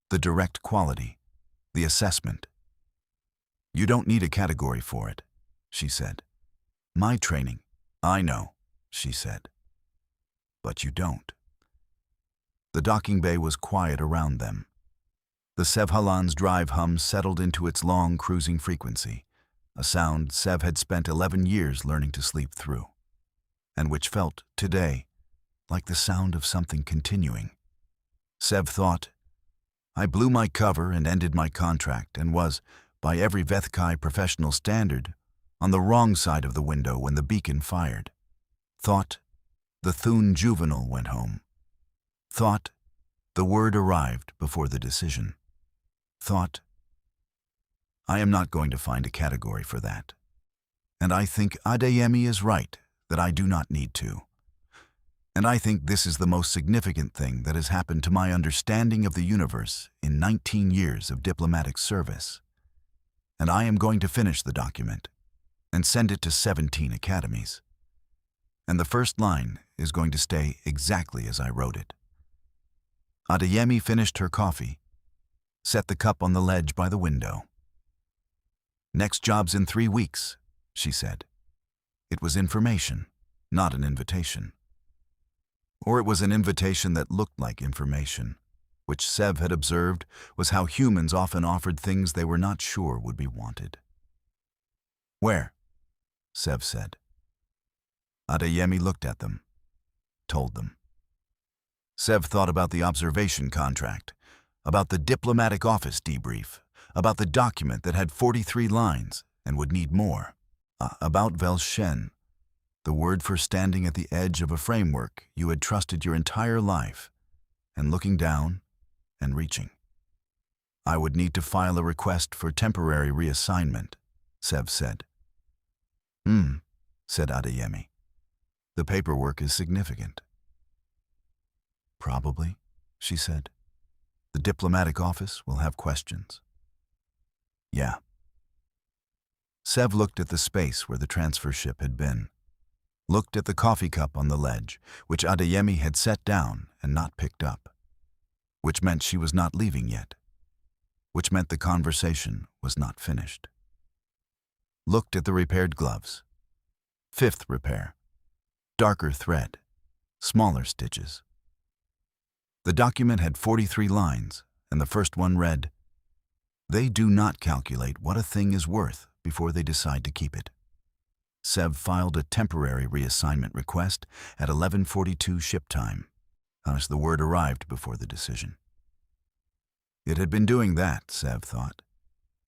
The direct quality, the assessment. "You don't need a category for it," she said. "My training, I know," she said. "But you don't." The docking bay was quiet around them. The Sev Hallan's drive hum settled into its long cruising frequency, a sound Sev had spent 11 years learning to sleep through, and which felt, today, like the sound of something continuing. Sev thought, "I blew my cover and ended my contract and was, by every Vethkai professional standard, on the wrong side of the window when the beacon fired. Thought, the Thun juvenile went home. Thought, the word arrived before the decision. Thought, I am not going to find a category for that. And I think Adeyemi is right that I do not need to. And I think this is the most significant thing that has happened to my understanding of the universe in 19 years of diplomatic service. And I am going to finish the document and send it to 17 academies. And the first line is going to stay exactly as I wrote it." Adeyemi finished her coffee, set the cup on the ledge by the window. "Next job's in 3 weeks, she said. It was information, not an invitation. Or it was an invitation that looked like information, which Sev had observed was how humans often offered things they were not sure would be wanted. "Where?" Sev said. Adeyemi looked at them, told them. Sev thought about the observation contract, about the diplomatic office debrief, about the document that had 43 lines and would need more, about Velshen, The word for standing at the edge of a framework you had trusted your entire life, and looking down and reaching. I would need to file a request for temporary reassignment, Sev said. Said Adeyemi. The paperwork is significant. Probably, she said. The diplomatic office will have questions. Yeah. Sev looked at the space where the transfer ship had been, looked at the coffee cup on the ledge, which Adeyemi had set down and not picked up, which meant she was not leaving yet, which meant the conversation was not finished. Looked at the repaired gloves. 5th repair. Darker thread, smaller stitches. The document had 43 lines, and the first one read, "They do not calculate what a thing is worth before they decide to keep it." Sev filed a temporary reassignment request at 11:42 ship time, as the word arrived before the decision. It had been doing that, Sev thought.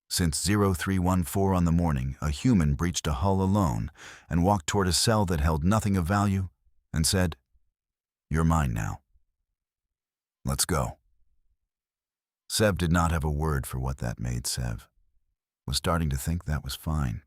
Since 0314 on the morning, a human breached a hull alone and walked toward a cell that held nothing of value and said, "You're mine now. Let's go." Sev did not have a word for what that made Sev. Was starting to think that was fine.